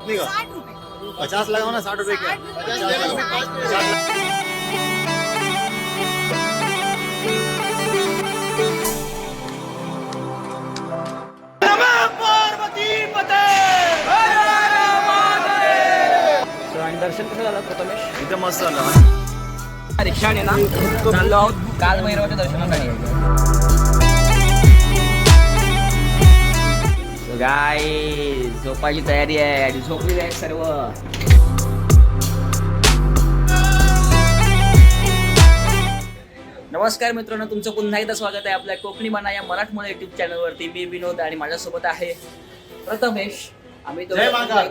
कितने का? 60 रुपए 50 लगाओ ना, 60 रुपए क्या? 50 लगाओ। आणि दर्शन कसं झालं प्रथमेश? एकदम मस्त झालं. रिक्षाने ना चाललो आहोत काल भैरवाच्या दर्शनासाठी. गाय झोपायची तयारी आहे आणि झोपलेली आहे सर्व. नमस्कार मित्रांनो, तुमचं पुन्हा एकदा स्वागत आहे आपल्या कोकणी म्हणा या मराठमोळ्या युट्यूब चॅनलवरती. मी विनोद आणि माझ्यासोबत आहे प्रथमेश. आम्ही जय महाकाल.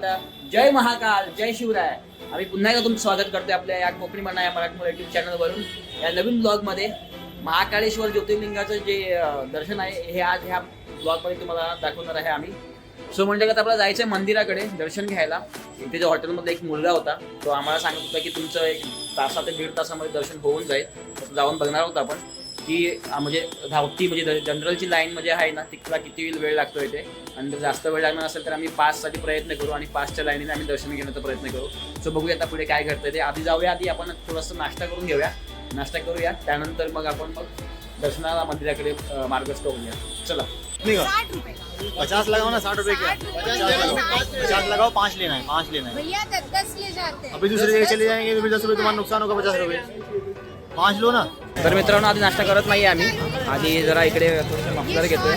जय महाकाल, जय शिवराय. आम्ही पुन्हा एकदा तुमचं स्वागत करतोय आपल्या या कोकणी म्हणा या मराठमोळ्या युट्यूब चॅनलवरून. या नवीन ब्लॉगमध्ये महाकाळेश्वर ज्योतिर्लिंगाचं जे दर्शन आहे हे आज ह्या ब्लॉगमध्ये तुम्हाला दाखवणार आहे आम्ही. सो म्हणजे आता आपल्याला जायचं आहे मंदिराकडे दर्शन घ्यायला. इथे जो हॉटेलमध्ये एक मुलगा होता तो आम्हाला सांगत होता की तुमचं एक तासा ते 1.5 तासामध्ये दर्शन होऊन जाईल. जाऊन बघणार आहोत आपण की म्हणजे धावती म्हणजे जनरलची लाईन म्हणजे आहे ना तिथला किती वेळ लागतो इथे. आणि जर जास्त वेळ लागणार असेल तर आम्ही पाससाठी प्रयत्न करू आणि पासच्या लाईनीने आम्ही दर्शन घेण्याचा प्रयत्न करू. सो बघूया आता पुढे काय घडतंय ते. आधी जाऊया, आधी आपण थोडंसं नाश्ता करून घेऊया, नाश्ता करूया, त्यानंतर मग आपण दर्शनाला मंदिराकडे मार्गस्थ होऊया. चला. कितने का? 60 रुपए का 50 लगाओ ना, 60 रुपए क्या? 50 लगाओ. 50 लगाओ, 5 लेना है, 5 लेना है. भैया 10 ले जाते हैं. अभी दूसरी जगह चले जाएंगे तो फिर 10 रुपए तुम्हारा नुकसान होगा. 50 रुपए 5 लो ना. तर मित्रांनो, आधी नाश्ता करत नाही आम्ही. आधी जरा इकडे थोडंसं मफलर घेतोय,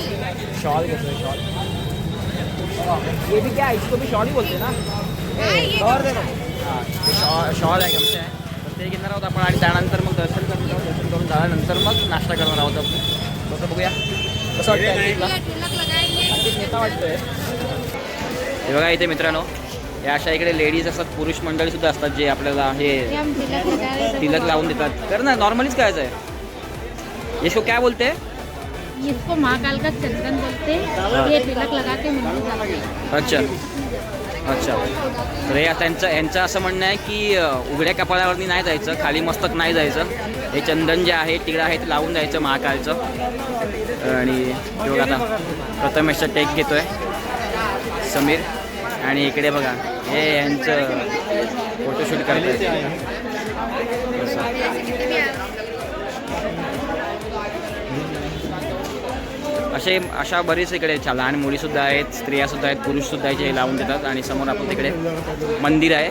शॉल घेतोय. शॉल ये भी क्या है, इसको भी शॉल ही बोलते ना. और शॉल आहे गमछा आहे तर ते घेणार आहोत आपण. आणि त्यानंतर मग दर्शन करणार आहोत. दर्शन करून झाल्यानंतर मग नाश्ता करणार आहोत आपण. तसं बघूया कसं वाटतं. तिलक लगाएंगे. नेता वाटतोय. हे बघा इथे मित्रांनो, या अशा इकडे लेडीज असतात, पुरुष मंडळी सुद्धा असतात जे आपल्याला हे हम तिलक लगा रहे हैं. तिलक लावून देतात. तर ना नॉर्मलीच करायचं आहे. इसको क्या बोलते हैं? इसको महाकाल का चंदन बोलते हैं. ये तिलक लगा के मंदिर जाते हैं. अच्छा अच्छा. तर हे यांचं असं म्हणणं आहे की उघड्या कपाळावरती नाही जायचं, खाली मस्तक नाही जायचं. हे चंदन जे आहे, टिळा आहे ते लावून जायचं महाकालचं. आणि बघा आता प्रथमेशचा टेक घेतोय समीर. आणि इकडे बघा हे यांचं फोटोशूट करत आहे. अशा बरीच इकडे लहान मुलीसुद्धा आहेत, स्त्रियासुद्धा आहेत, पुरुषसुद्धा आहेत जे लावून देतात. आणि समोर आपण तिकडे मंदिर आहे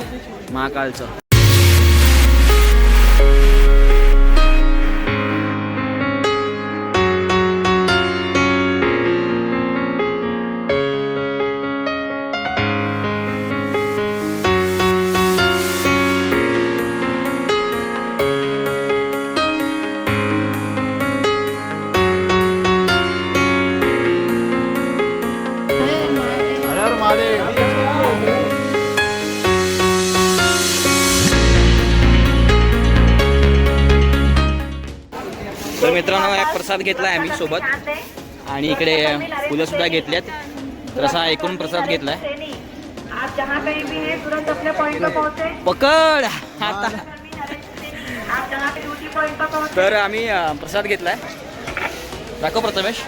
महाकालचं. तर मित्रांनो, एक प्रसाद घेतला आहे आम्ही सोबत. आणि इकडे फुलं सुद्धा घेतल्यात. तर असा एकूण प्रसाद घेतलाय. पकड आता. तर आम्ही प्रसाद घेतलाय. दाखव प्रथमेश.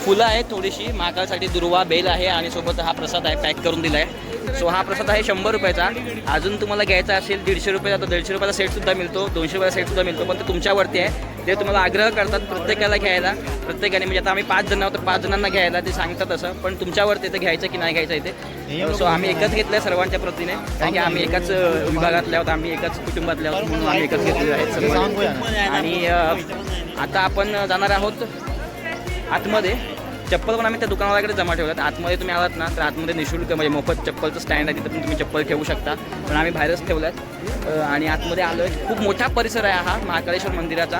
फुलं आहेत थोडीशी, महाकालसाठी दुर्वा बेल आहे आणि सोबत हा प्रसाद आहे पॅक करून दिला आहे. सो हा प्रसाद आहे 100 रुपयाचा. अजून तुम्हाला घ्यायचा असेल 150 रुपयाचा तर 150 रुपयाचा सेटसुद्धा मिळतो, 200 रुपयाचा सेटसुद्धा मिळतो. पण ते तुमच्यावरती आहे. ते तुम्हाला आग्रह करतात प्रत्येकाला घ्यायला. प्रत्येकाने म्हणजे आता आम्ही 5 जण आहोत तर 5 जणांना घ्यायला ते सांगतात असं. पण तुमच्यावरती ते घ्यायचं की नाही घ्यायचं इथे. सो आम्ही एकच घेतलं सर्वांच्या प्रतीने, कारण की आम्ही एकाच विभागातले आहोत, आम्ही एकाच कुटुंबातले आहोत, म्हणून आम्ही एकच घेतलेले आहेत सर्व. आणि आता आपण जाणार आहोत आतमध्ये. चप्पल पण आम्ही त्या दुकानाकडे जमा ठेवल्यात. आतमध्ये तुम्ही आलात ना तर आतमध्ये निःशुल्क म्हणजे मोफत चप्पलचं स्टँड आहे, तिथं पण तुम्ही चप्पल ठेवू शकता. पण आम्ही बाहेरच ठेवल्यात. आणि आतमध्ये आलो आहे. खूप मोठा परिसर आहे हा महाकाळेश्वर मंदिराचा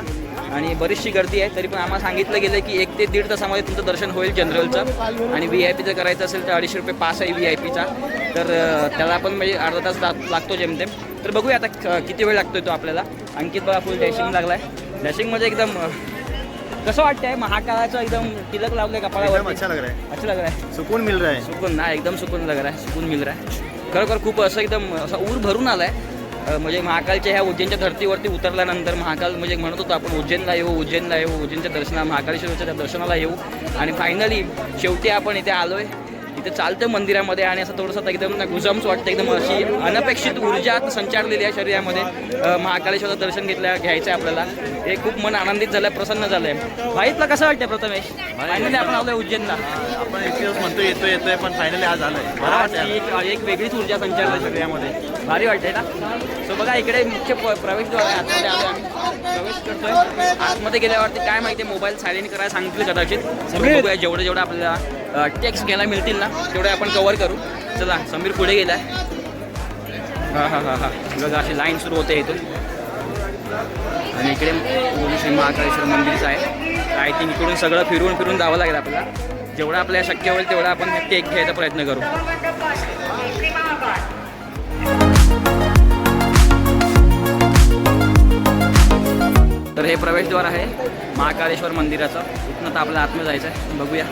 आणि बरीचशी गर्दी आहे. तरी पण आम्हाला सांगितलं गेलं की 1 ते 1.5 तासामध्ये तुमचं दर्शन होईल जनरलचं. आणि VIP जर करायचं असेल तर 250 रुपये पास आहे VIP चा. तर त्याला पण म्हणजे अर्धा तास लागतो जेमतेम. तर बघूया आता किती वेळ लागतोय तो आपल्याला. अंकित बघा फुल डॅशिंग लागला आहे. डॅशिंग म्हणजे एकदम कसं वाटतंय महाकाळाचं एकदम तिलक लावलंय कपाळावर. अच्छा लग रहा है. अच्छा लग रहा है. सुकून मिल रहा है. सुकून ना एकदम सुकून लग रहा है. सुकून मिल रहा है. खरोखर खूप असं एकदम असा ऊर भरून आलाय. म्हणजे महाकालच्या ह्या उज्जैनच्या धर्तीवरती उतरल्यानंतर महाकाल म्हणजे म्हणत होतो आपण उज्जैनला येऊ, उज्जैनला येऊ, उज्जैनच्या दर्शनाला, महाकालेश्वरच्या दर्शनाला येऊ. आणि फायनली शेवटी आपण इथे आलोय. इथे चालतं मंदिरामध्ये आणि असं थोडंसं आता एकदम गुजम्स वाटतं, एकदम अशी अनपेक्षित ऊर्जा आता संचारलेली आहे शरीरामध्ये. महाकालेश्वराचं दर्शन घ्यायचं आहे आपल्याला. हे खूप मन आनंदित झालं, प्रसन्न झालं आहे. भाईतला कसं वाटतं प्रथमेश? फायनली आपण आलोय उज्जैनला. आपण एक दिवस म्हणतो येतोय पण फायनली आज आलोय. बरं वाटतं. एक वेगळीच ऊर्जा संचारली शरीरामध्ये, भारी वाटते ना. सो बघा इकडे मुख्य प्रवेशद्वार आहे, आतमध्ये आलो आम्ही, प्रवेश करतोय. आतमध्ये गेल्यावरती काय माहिती मोबाईल सायलेंट करायला सांगितलं कदाचित. बघूया जेवढं आपल्याला टेक्स्ट घ्यायला मिळतील ना तेवढे आपण कव्हर करू. चला समीर पुढे गेलाय. हा बघा अशी लाईन सुरू होते इथून. आणि इकडे श्री महाकालेश्वर मंदिरचं आहे. आय थिंक इकडून सगळं फिरून जावं लागेल आपल्याला. जेवढं आपल्याला शक्य होईल तेवढा आपण टेक घ्यायचा प्रयत्न करू. तर हे प्रवेशद्वार आहे महाकालेश्वर मंदिराचं. इथनं तर आपल्याला आतमध्ये जायचं आहे, बघूया.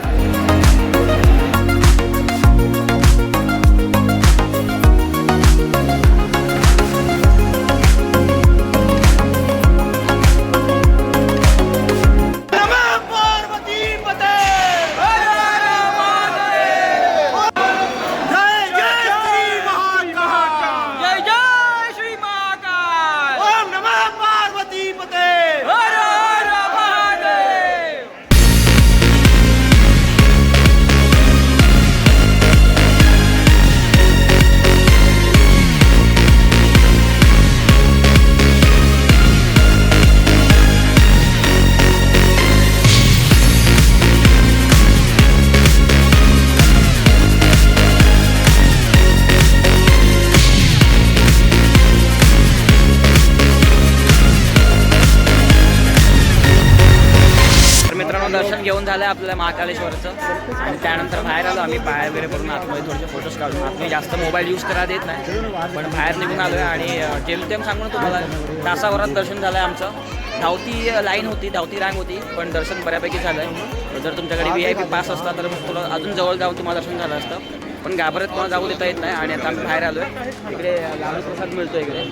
दर्शन घेऊन झालं आपल्याला महाकालेश्वरचं. आणि त्यानंतर बाहेर आलो आम्ही, पाय वगैरे करून आतमध्ये थोडेसे फोटोज काढून. आतमध्ये जास्त मोबाईल यूज करा देत नाही, पण बाहेर निघून आलो आहे. आणि जेमतेम सांगून तुम्हाला तासाभरात दर्शन झालं आहे आमचं. धावती लाईन होती, धावती रांग होती, पण दर्शन बऱ्यापैकी झालं आहे. जर तुमच्याकडे VIP पास असता तर तुला अजून जवळ जाऊन तुम्हाला दर्शन झालं असतं, पण घाबरत कोणा जाऊ देता येत नाही. आणि आता आम्ही बाहेर आलो आहे. इकडे लाडू प्रसाद मिळतो इकडे.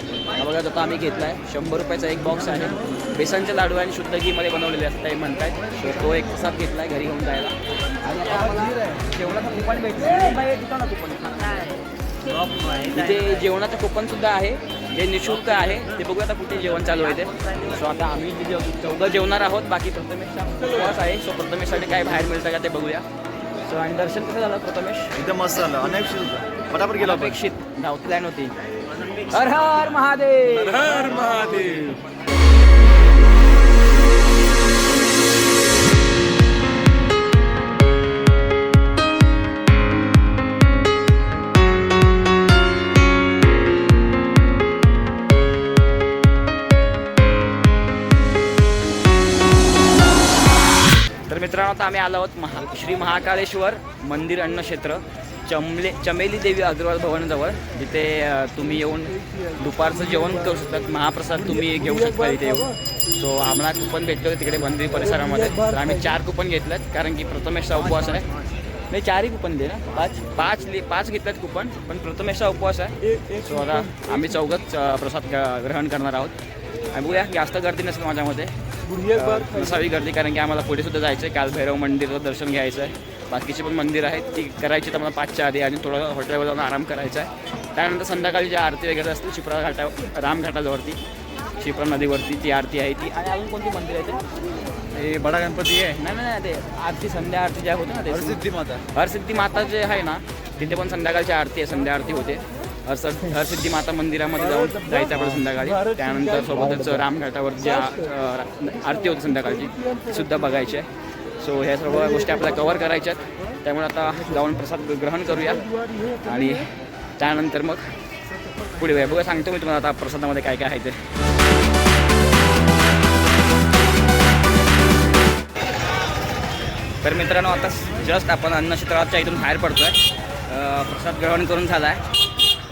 बघा आता आम्ही घेतला आहे 100 रुपयाचा एक बॉक्स आहे. बेसनचे लाडू आणि शुद्ध घीमध्ये बनवलेले असतात हे म्हणतायत. तर तो एक प्रसाद घेतला आहे घरी घेऊन जायला. आणि आता आम्हाला जेवणाचं कुपन भेटलं. इथे जेवणाचं कुपनसुद्धा आहे, जे निःशुल्क आहे. ते बघूया आता कुठे जेवण चालू आहे ते. सो आता आम्ही चौघं जेवणार आहोत. बाकी प्रथमेशचा उपवास आहे, सो प्रथमेशसाठी काय बाहेर मिळतं का ते बघूया. सो आणि दर्शन कसं झालं प्रथमेश? एकदम मस्त झालं, अनपेक्षित होतं. फटाफट गेलो. अपेक्षित धावती लाईन होती. हर हर महादेव, हर महादेव. तर मित्रांनो आता आम्ही आलो आहोत श्री महाकालेश्वर मंदिर अन्नक्षेत्र, चमेली देवी अग्रवाल भवनजवळ, जिथे तुम्ही येऊन दुपारचं जेवण करू शकतात. महाप्रसाद तुम्ही घेऊ शकता इथे येऊन. सो आम्हाला कुपन भेटलं तिकडे मंदिर परिसरामध्ये. तर आम्ही 4 कुपन घेतलेत, कारण की प्रथमेशचा उपवास आहे. नाही 4ही कुपन दे ना, 5 घेतलेत कुपन, पण प्रथमेशचा उपवास आहे. सो आता आम्ही चौघच प्रसाद ग्रहण करणार आहोत. आणि बघूया जास्त गर्दी नसेल माझ्यामध्ये, नसावी गर्दी, कारण की आम्हाला पुढे सुद्धा जायचं आहे. कालभैरव मंदिराचं दर्शन घ्यायचं आहे. बाकीची पण मंदिर आहेत ती करायची तर मला 5च्या आधी, आणि थोडं हॉटेलवर जाऊन आराम करायचा आहे. त्यानंतर संध्याकाळी जी आरती वगैरे असते शिप्रा रामघाटाजवळती, शिप्रा नदीवरती ती आरती आहे ती. आणि अजून कोणती मंदिर आहे ते? हे बडा गणपती आहे. नाही ते आरती संध्या आरती ज्या होते ना ते हरसिद्धी माता. हरसिद्धी माता जे आहे ना तिथे पण संध्याकाळची आरती आहे, संध्या आरती होते. हरसिद्धी माता मंदिरामध्ये जाऊन जायचं आपण संध्याकाळी. त्यानंतर सोबतच रामघाटावर ज्या आरती होती संध्याकाळची सुद्धा बघायची आहे. सो ह्या सर्व गोष्टी आपल्याला कव्हर करायच्या आहेत. त्यामुळे आता जाऊन प्रसाद ग्रहण करूया आणि त्यानंतर मग पुढे बघा सांगतो मी तुम्हाला आता प्रसादामध्ये काय काय आहे ते. तर मित्रांनो आता जस्ट आपण अन्नक्षेत्राच्या इथून बाहेर पडतो आहे. प्रसाद ग्रहण करून झाला आहे.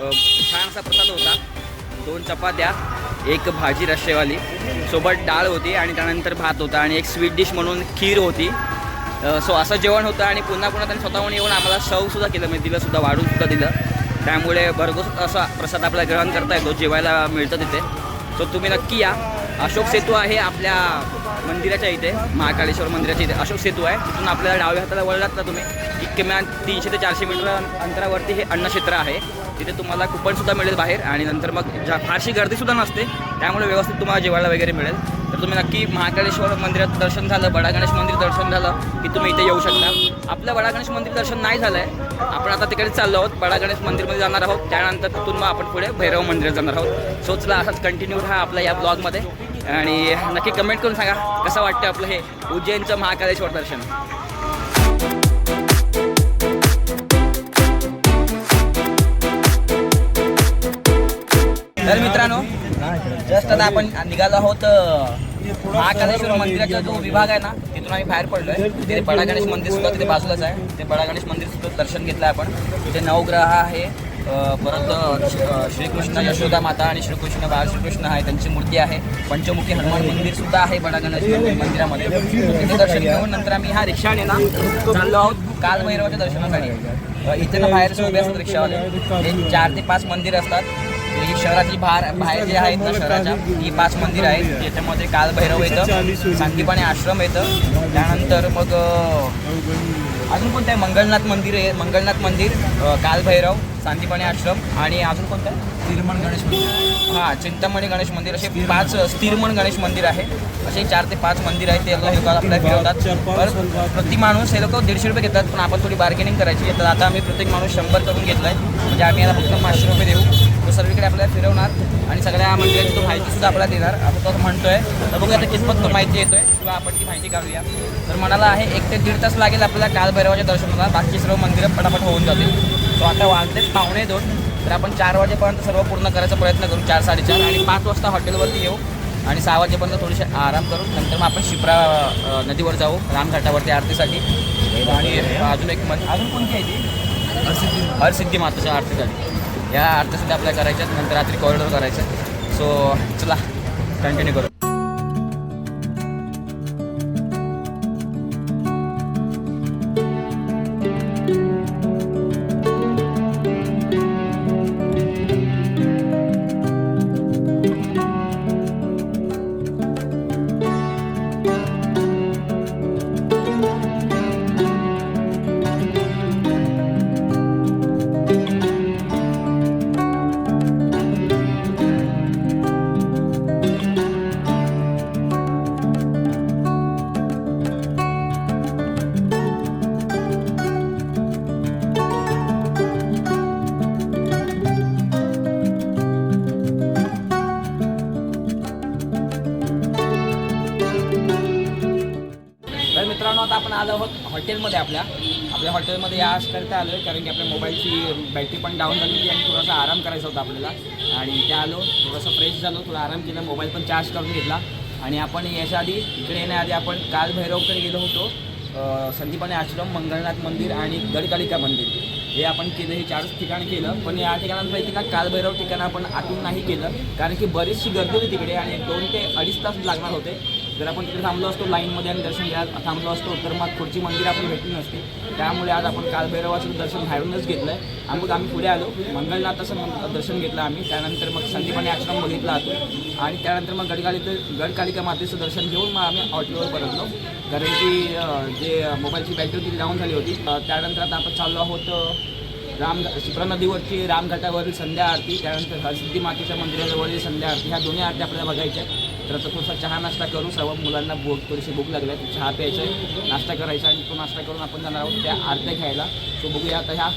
छान असा प्रसाद होता. 2 चपात्या, 1 भाजी रश्शेवाली, सोबत डाळ होती आणि त्यानंतर भात होता आणि एक स्वीट डिश म्हणून खीर होती. सो असं जेवण होतं. आणि पुन्हा त्यांनी स्वतःहून येऊन आम्हाला सर्वसुद्धा केलं, म्हणजे दिलंसुद्धा, वाढूनसुद्धा दिलं. त्यामुळे भरघोस असा प्रसाद आपल्याला ग्रहण करता येतो, जेवायला मिळतं तिथे. सो तुम्ही नक्की या. अशोक सेतू आहे आपल्या मंदिराच्या इथे, महाकालेश्वर मंदिराच्या इथे अशोक सेतू आहे. तिथून आपल्याला डाव्या हाताला वळलात ना तुम्ही की किमान 300 ते 400 मीटर अंतरावरती हे अन्नक्षेत्र आहे. तिथे तुम्हाला कुपनसुद्धा मिळेल बाहेर आणि नंतर मग फारशी गर्दीसुद्धा नसते, त्यामुळे व्यवस्थित तुम्हाला जेवायला वगैरे मिळेल. तर तुम्ही नक्की महाकालेश्वर मंदिरात दर्शन झालं, बडा गणेश मंदिर दर्शन झालं की तुम्ही इथे येऊ शकता. आपलं बडा गणेश मंदिर दर्शन नाही झालं आहे, आपण आता तिकडे चाललो आहोत, बडा गणेश मंदिरमध्ये जाणार आहोत. त्यानंतर तिथून मग आपण पुढे भैरव मंदिरात जाणार आहोत. सो चला असाच कंटिन्यू राहा आपल्या या ब्लॉगमध्ये आणि नक्की कमेंट करून सांगा कसं वाटतं आपलं हे उज्जैनचं महाकालेश्वर दर्शन. तर मित्रांनो जस्ट आता आपण निघालो आहोत महाकालेश्वर मंदिराचा जो विभाग आहे ना तिथून आम्ही बाहेर पडलो आहे. तिथे बडा गणेश मंदिर सुद्धा तिथे बाजूलाच आहे. ते बडा गणेश मंदिर सुद्धा दर्शन घेतलं आपण. तिथे नवग्रह आहे, परत श्रीकृष्ण यशोदा माता आणि श्रीकृष्ण बाळ श्रीकृष्ण आहे त्यांची मूर्ती आहे. पंचमुखी हनुमान मंदिर सुद्धा आहे बडा गणेश मंदिरामध्ये. तिथे दर्शन घेऊन नंतर आम्ही ह्या रिक्षाने ना चाललो आहोत कालभैरवाच्या दर्शनासाठी. इथे ना बाहेरचे उभे असतात रिक्षावाले, हे 4 ते 5 मंदिर असतात. ही शहराची बाहेर जे आहेत ना शहराच्या ही 5 मंदिर आहेत. त्याच्यामध्ये कालभैरव येतं, सांदीपणी आश्रम येतं, त्यानंतर मग अजून कोणतं आहे मंगलनाथ मंदिर आहे, मंगलनाथ मंदिर, कालभैरव, सांदीपणी आश्रम आणि अजून कोणतं आहे स्थिरमण गणेश मंदिर. हां चिंतामणी गणेश मंदिर, असे 5 स्थिरमण गणेश मंदिर आहे. असे 4 ते 5 मंदिर आहेत. ते लोक आपल्याला फिरवतात. प्रति माणूस हे लोक 150 रुपये घेतात, पण आपण थोडी बार्गेनिंग करायची. तर आता आम्ही प्रत्येक माणूस 100 करून घेतलं आहे, म्हणजे आम्ही याला फक्त 500 रुपये देऊ. तो सर्वीकडे आपल्याला फिरवणार आणि सगळ्या मंदिराची तो माहितीसुद्धा आपल्याला देणार. आता तो म्हणतोय तर बघूया आता कितपत तो माहिती येतोय किंवा आपण ती माहिती काढूया. तर म्हणाला आहे 1 ते 1.5 तास लागेल आपल्याला कालभैरवाच्या दर्शनाला. बाकी सर्व मंदिरं पटापट होऊन जातील. तो आता वाजले 2:45, तर आपण 4 वाजेपर्यंत सर्व पूर्ण करायचा प्रयत्न करू, 4, 4:30 आणि 5 वाजता हॉटेलवरती येऊ आणि 6 वाजेपर्यंत थोडीशी आराम करू. नंतर मग आपण शिप्रा नदीवर जाऊ रामघाटावरती आरतीसाठी. आणि अजून एक अजून कोणती आहे ती हरसिद्धी माताच्या आरतीसाठी. या आरतीसुद्धा आपल्याला करायच्यात, नंतर रात्री कॉरिडॉर करायचं. सो चला कंटिन्यू करू. मित्रांनो आता आपण आलो आहोत हॉटेलमध्ये. आपल्या हॉटेलमध्ये याकरता आलो आहे कारण की आपल्या मोबाईलची बॅटरी पण डाऊन झाली होती आणि थोडासा आराम करायचा होता आपल्याला. आणि त्या आलो, थोडंसं फ्रेश झालो, थोडा आराम केला, मोबाईल पण चार्ज करून घेतला. आणि आपण याच्या आधी इकडे येण्याआधी आपण कालभैरवकडे गेलो होतो. संदीपनी आश्रम, मंगलनाथ मंदिर आणि गडकालिका मंदिर हे आपण केलं. हे 4 ठिकाण केलं. पण या ठिकाणांपैकी ना कालभैरव ठिकाण आपण आतून नाही केलं कारण की बरीचशी गर्दी होती तिकडे आणि 2 ते 2.5 तास लागणार होते. जर आपण तिकडे थांबलो असतो लाईनमध्ये आणि दर्शन घ्यायला थांबलो असतो तर मग पुढची मंदिर आपली भेटली नसती. त्यामुळे आज आपण कालभैरवाचं दर्शन बाहेरूनच घेतलं आहे. आणि मग आम्ही पुढे आलो, मंगलनाथाचं दर्शन घेतलं आम्ही. त्यानंतर मग संदीपनी आश्रम बघितला आतो आणि त्यानंतर मग गडकालिका मातेचं दर्शन घेऊन मग आम्ही हॉटेलवर परतलो कारण की जे मोबाईलची बॅटरी होती डाऊन झाली होती. त्यानंतर आता आपण चाललो आहोत शिप्रा नदीवरची रामघाटावरील संध्या आरती, त्यानंतर हरसिद्धी मातेच्या मंदिराजवळील संध्या आरती. ह्या दोन्ही आरती आपल्याला बघायच्या आहेत. तर आता थोडासा चहा नाश्ता करू. सर्व मुलांना थोडीशी भूक लागली आहे, चहा प्यायचं आहे, नाश्ता करायचा आणि तो नाश्ता करून आपण जाणार आहोत त्या आरत्या घ्यायला. सो बघूया आता ह्या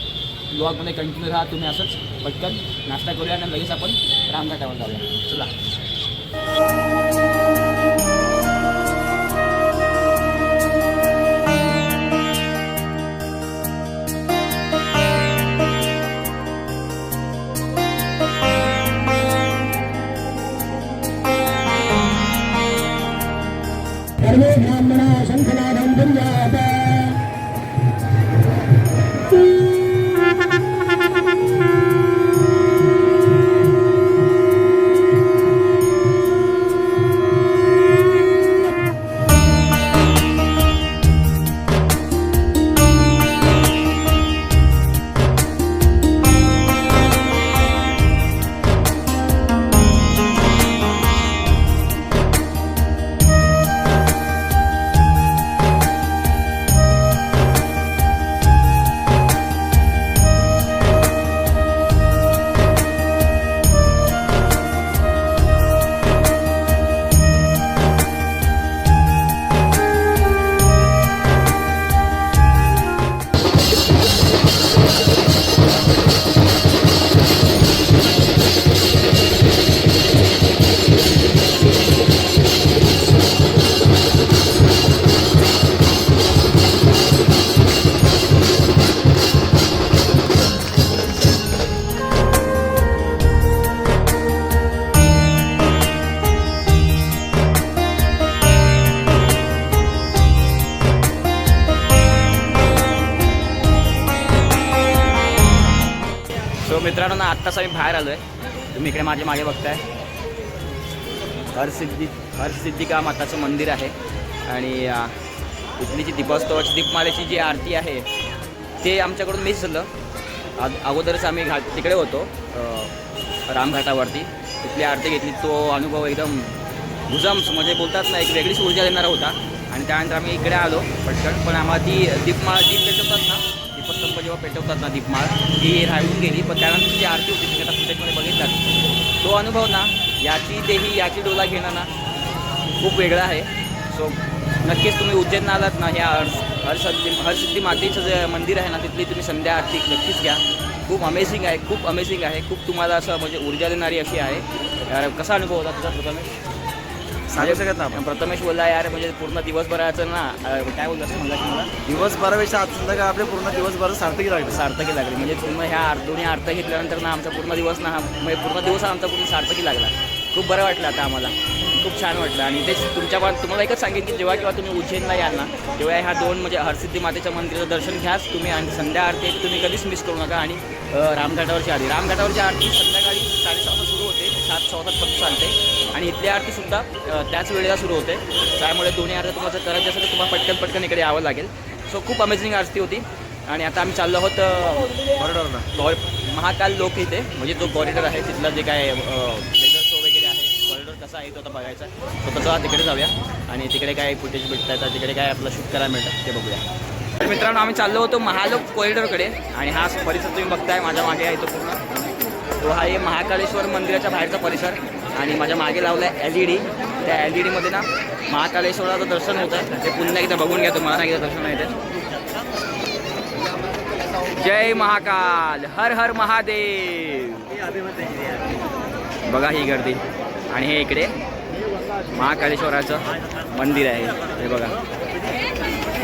ब्लॉगमध्ये कंटिन्यू राहा तुम्ही. असंच पटकन नाश्ता करूया आणि लगेच आपण रामघाटावर जाऊया. चला. सर्वे ब्राह्मणा शंखनादं कुर्यात्. मित्रांनो ना आत्ताच आम्ही बाहेर आलो आहे. तुम्ही इकडे माझ्या मागे बघताय हरसिद्धिका माताचं मंदिर आहे आणि इथली जी दीपोत्सवाची दीपमालेची जी आरती आहे ते आमच्याकडून मिस झालं. अगोदरच आम्ही तिकडे होतो रामघाटावरती, तिथली आरती घेतली. तो अनुभव एकदम गुजम्स म्हणजे बोलतात ना एक वेगळीच ऊर्जा देणारा होता. आणि त्यानंतर आम्ही इकडे आलो पटकन, पण आम्हाला ती दीप पेटवतात ना, दीपस्तंभ जेव्हा पेटवतात ना दीपमाळ, ती राहून गेली. पण त्यानंतर जी आरती होती तिकडे फुटेजमध्ये बघितला तो अनुभव ना, याची देही याची डोला घेणं ना खूप वेगळा आहे. सो नक्कीच तुम्ही उज्जैनला आलात ना, ह्या हरसिद्धी मातेचं जे मंदिर आहे ना तिथली तुम्ही संध्या आरती नक्कीच घ्या. खूप अमेझिंग आहे, खूप अमेझिंग आहे. खूप तुम्हाला असं म्हणजे ऊर्जा देणारी अशी आहे. यार कसा अनुभव होता तुझा प्रथमेश? सांगू शकत ना. प्रथमेश बोलला यार म्हणजे पूर्ण दिवसभराचं ना काय बोललं असं म्हणलं की मला दिवसभरापेक्षा आज संध्याकाळ आपले पूर्ण दिवसभर सार्थकी लागली. म्हणजे पूर्ण ह्या दोन्ही आरत्या घेतल्यानंतर ना आमचा पूर्ण दिवस ना म्हणजे पूर्ण दिवस आमचा पूर्ण सार्थकी लागला. खूप बरं वाटलं आता आम्हाला, खूप छान वाटलं. आणि तेच तुम्हाला एकच सांगेन की जेव्हा तुम्ही उज्जैनला याल ना तेव्हा ह्या दोन म्हणजे हरसिद्धी मातेच्या मंदिराचं दर्शन घ्याच तुम्ही. आणि संध्या आरती तुम्ही कधीच मिस करू नका. आणि रामघाटावरची आरती संध्याकाळी 6:30 सुरू होते, 7:15 चालते. आणि इथली आरतीसुद्धा त्याच वेळेला सुरू होते. त्यामुळे दोन्ही आरती तुम्हाला जर करायची असेल तर तुम्हाला पटकन इकडे यावं लागेल. सो खूप अमेझिंग आरती होती. आणि आता आम्ही चाललो आहोत कॉरिडॉरला, महाकाल लोक इथे म्हणजे जो कॉरिडॉर आहे तिथलं जे काय लेझर शो वगैरे आहे, कॉरिडॉर कसा आहे तो आता बघायचा. स्वतःचा तिकडे जाऊया आणि तिकडे काय फुटेज भेटतात, तिकडे काय आपलं शूट करायला मिळतं ते बघूया. तर मित्रांनो आम्ही चाललो होतो महालोक कॉरिडॉरकडे. आणि हा परिसर तुम्ही बघताय माझ्या मागे आहे तो पूर्ण, तो हा आहे महाकालेश्वर मंदिराच्या बाहेरचा परिसर. आणि माझ्या मागे लावला आहे LED. त्या LEDमध्ये ना महाकालेश्वराचं दर्शन होतं आहे. ते पुन्हा एकदा बघून घ्या तुम्हाला, एकदा दर्शन येते. जय महाकाल, हर हर महादेव. बघा ही गर्दी. आणि हे इकडे महाकालेश्वराचं मंदिर आहे हे बघा.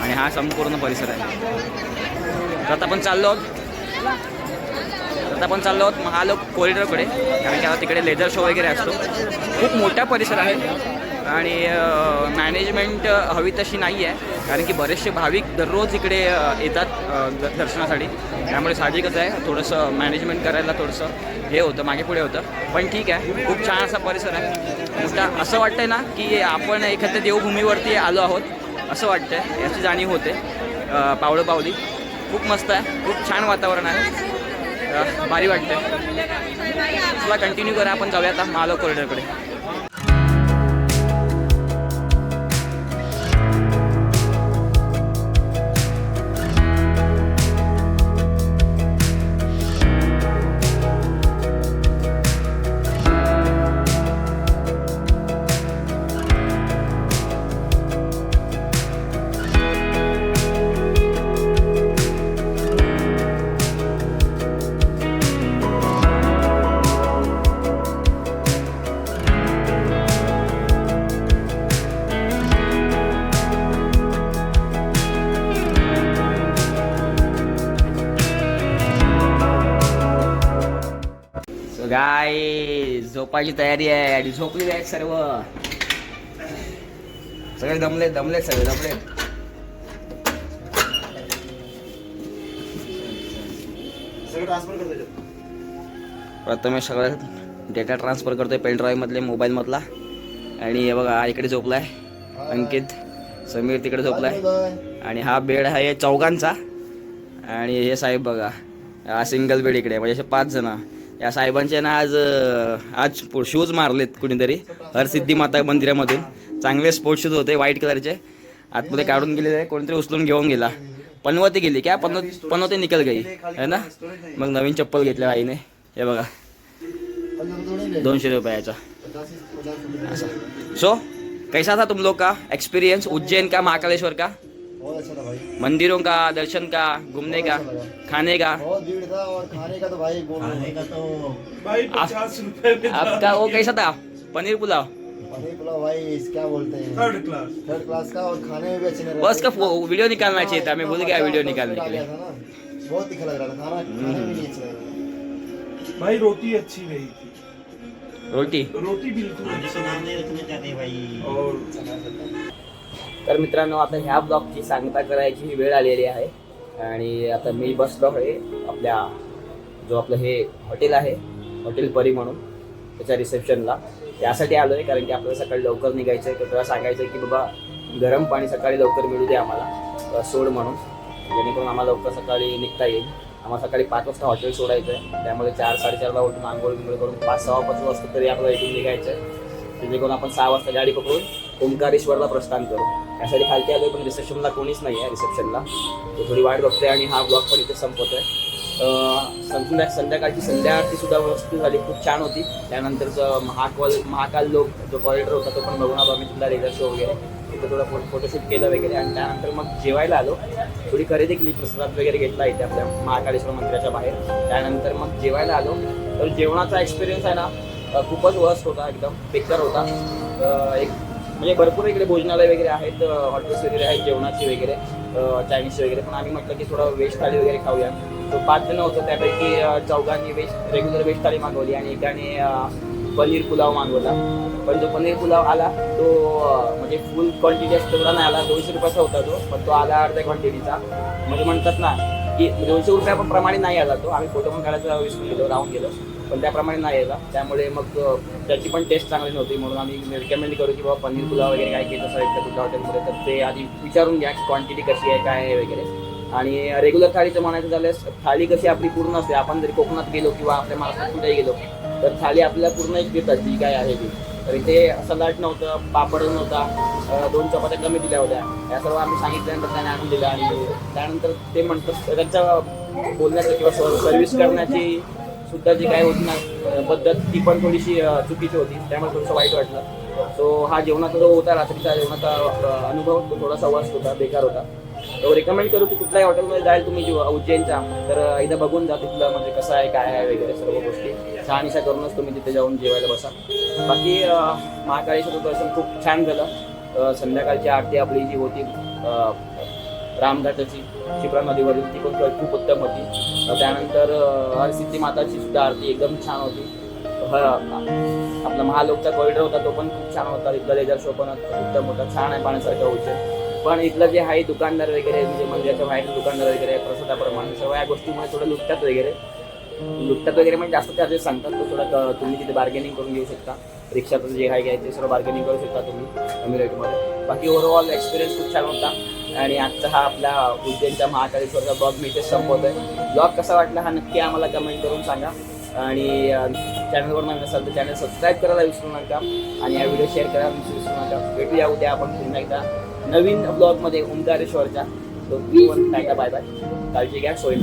आणि हा संपूर्ण परिसर आहे. तर आता आपण चाललो आहोत महालोक कॉरिडॉरकडे, कारण की आता तिकडे लेझर शो वगैरे असतो. खूप मोठा परिसर आहे आणि मॅनेजमेंट हवी तशी नाही आहे, कारण की बरेचसे भाविक दररोज इकडे येतात दर्शनासाठी. त्यामुळे साहजिकच आहे थोडंसं मॅनेजमेंट करायला थोडंसं हे होतं, मागे पुढे होतं. पण ठीक आहे, खूप छान असा परिसर आहे मोठा. असं वाटतंय ना की आपण एखाद्या देवभूमीवरती आलो आहोत असं वाटतंय, याची जाणीव होते पावली. खूप मस्त आहे, खूप छान वातावरण आहे, भारी वाटतंय. चला कंटिन्यू करा, आपण जाऊया आता महालोक कॉरिडॉरकडे. गाय झोपायची तयारी आहे आणि झोपलेली आहेत सर्व, सगळे दमलेत सगळे. प्रथमेश सगळं डेटा ट्रान्सफर करतोय पेन ड्राईव्ह मधले मोबाईल मधला. आणि हे बघा इकडे झोपलाय अंकित, समीर तिकडे झोपलाय. आणि हा बेड आहे चौघांचा. आणि हे साहेब बघा हा सिंगल बेड इकडे, म्हणजे असे 5 जण. या साहेबांचे ना आज शूज मारलेत कुणीतरी हरसिद्धी माता मंदिरामधून. चांगले स्पोर्ट्स शूज होते व्हाईट कलरचे, आतमध्ये काढून गेलेले, कोणीतरी उचलून घेऊन गेला. पनवती गेली क्या, पनवती निकल गई है ना. मग नवीन चप्पल घेतल्या आईने, हे बघा 200 रुपयाचा. सो कैसा था तुम लोग का एक्सपीरियंस उज्जैन का, महाकालेश्वर का? बहुत अच्छा था भाई। मंदिरों का दर्शन का, घूमने का, खाने का बहुत भीड़ था और खाने का तो भाई खाने का तो भाई 50 रुपए में आपका वो कैसा था? पनीर पुलाव पनीर पुलाव भाई क्या बोलते हैं थर्ड क्लास का, और खाने में भी अच्छे नहीं बस का वीडियो निकालना चाहिए था, मैं भूल गया वीडियो निकालने के लिए। बहुत तीखा लग रहा था खाना, खाने में नहीं अच्छा लग रहा भाई रोटी अच्छी नहीं थी, रोटी बिल्कुल अच्छी नहीं भाई। और तर मित्रांनो आता ह्या ब्लॉगची सांगता करायची वेळ आलेली आहे आणि आता मी बसलो आहे आपल्या जो आपलं हे हॉटेल आहे, हॉटेल परी म्हणून, त्याच्या रिसेप्शनला यासाठी आलो आहे, कारण की आपल्याला सकाळी लवकर निघायचं आहे. तर तुला सांगायचं आहे की बाबा गरम पाणी सकाळी लवकर मिळू दे आम्हाला, सोड म्हणून, जेणेकरून आम्हाला लवकर सकाळी निघता येईल. आम्हाला सकाळी 5 वाजता हॉटेल सोडायचं आहे, त्यामुळे 4-4:30ला उठून आंघोळ बिंघोळ करून 5-6:15 वाजता तरी आपल्याला इथून निघायचं आहे, जेणेकरून आपण 6 वाजता गाडी पकडून ओंकारेश्वरला प्रस्थान करू. त्यासाठी खालती आलो, पण रिसेप्शनला कोणीच नाही आहे. रिसेप्शनला तो थोडी वाट बघते आणि हा ब्लॉग पण इथे संपवतोय. संध्याकाळची संध्या आरती सुद्धा व्यवस्थित झाली, खूप छान होती. त्यानंतरचं महाकाल लोक जो कॉरिडॉर होता तो पण बघून आलो आम्ही, तुला रेडर शो वगैरे तिथं थोडं फोटोशूट केलं वगैरे. आणि त्यानंतर मग जेवायला आलो, थोडी खरेदी केली, प्रसाद वगैरे घेतला इथे आपल्या महाकालेश्वर मंदिराच्या बाहेर. त्यानंतर मग जेवायला आलो. तर जेवणाचा एक्सपिरियन्स आहे ना खूपच वर्स्ट होता, एकदम बेकार होता. एक म्हणजे भरपूर इकडे भोजनालय वगैरे आहेत, हॉटेल्स वगैरे आहेत जेवणाची वगैरे, चायनीज वगैरे. पण आम्ही म्हटलं की थोडं व्हेज थाळी वगैरे खाऊया. तो 5 जण होतो, त्यापैकी 4घांनी रेग्युलर व्हेज थाळी मागवली आणि एकाने पनीर पुलाव मागवला. पण जो पनीर पुलाव आला तो म्हणजे फुल क्वांटिटी असतो तेवढा नाही आला, 200 रुपयाचा होता तो, पण तो आला अर्ध्या क्वांटिटीचा. म्हणजे म्हणतात ना की 200 रुपयाप्रमाणे नाही आला तो. आम्ही फोटो पण काढायचा विसरून गेलो, राहून गेलो, पण त्याप्रमाणे नाही आला. त्यामुळे मग त्याची पण टेस्ट चांगली नव्हती, म्हणून आम्ही रिकमेंड करू की बाबा पनीर पुलाव वगैरे काय घेत असेल तर तुझ्या हॉटेलमध्ये तर ते आधी विचारून घ्या की क्वांटिटी कशी आहे, काय आहे वगैरे. आणि रेग्युलर थाळीचं म्हणायचं झाल्यास थाळी कशी आपली पूर्ण असते. आपण जरी कोकणात गेलो किंवा आपल्या महाराष्ट्रात कुठेही गेलो तर थाळी आपल्याला पूर्ण एक देतात जी काय आहे ती. तर इथे सलाड नव्हतं, पापड नव्हता, 2 चपात्या कमी दिल्या होत्या. या सर्व आम्ही सांगितल्यानंतर त्याने आणून दिलं. आणि त्यानंतर ते म्हणतात त्यांच्या बोलण्याचं किंवा सर्व्हिस करण्याची सुद्धा जी काय होती ना पद्धत ती पण थोडीशी चुकीची होती, त्यामुळे थोडंसं वाईट वाटलं. सो हा जेवणाचा जो होता, रात्रीचा जेवणाचा अनुभव तो थोडासा वर्स्ट होता, बेकार होता. तो रेकमेंड करू की कुठल्याही हॉटेलमध्ये जाईल तुम्ही उज्जैनच्या तर एकदा बघून जा तिथलं म्हणजे कसं आहे काय आहे वगैरे सर्व गोष्टी. छानशा करूनच तुम्ही तिथे जाऊन जेवायला बसा. बाकी महाकाळेश्वरचं दर्शन खूप छान झालं. संध्याकाळची आरती आपली जी होती रामघाटाची शिप्रा नदीवरील ती पण खूप उत्तम होती. त्यानंतर हरसिद्धी माताची सुद्धा आरती एकदम छान होती. आपला महालोकचा कॉरिडॉर होता तो पण खूप छान होता. इथला लेझर शो पण उत्तम होता, छान आहे पाहण्यासारखं उज्जैन. पण इथलं जे आहे दुकानदार वगैरे म्हणजे मंदिराच्या बाहेर दुकानदार वगैरे प्रसादाप्रमाणे सर्व या गोष्टीमुळे थोडं लुटतात वगैरे म्हणजे जास्त चार्जेस सांगतात. तो थोडं तुम्ही तिथे बार्गेनिंग करून घेऊ शकता. रिक्षाचं जे काय घ्यायचं ते सर्व बार्गेनिंग करू शकता तुम्ही कमी रेटमध्ये. बाकी ओव्हरऑल एक्सपिरियन्स खूप छान होता. आणि आजचा हा आपला उज्जैनच्या महाकालेश्वरचा ब्लॉग मी इथे संपवतोय. ब्लॉग कसा वाटला हा नक्की आम्हाला कमेंट करून सांगा. आणि चॅनलवर नवीन असाल तर चॅनल सबस्क्राईब करायला विसरू नका आणि हा व्हिडिओ शेअर करायला विसरू नका. भेटूया उद्या आपण पुन्हा एकदा नवीन ब्लॉगमध्ये ओंकारेश्वरच्या. तो टाटा बाय बाय, काळजी घ्या, सोयी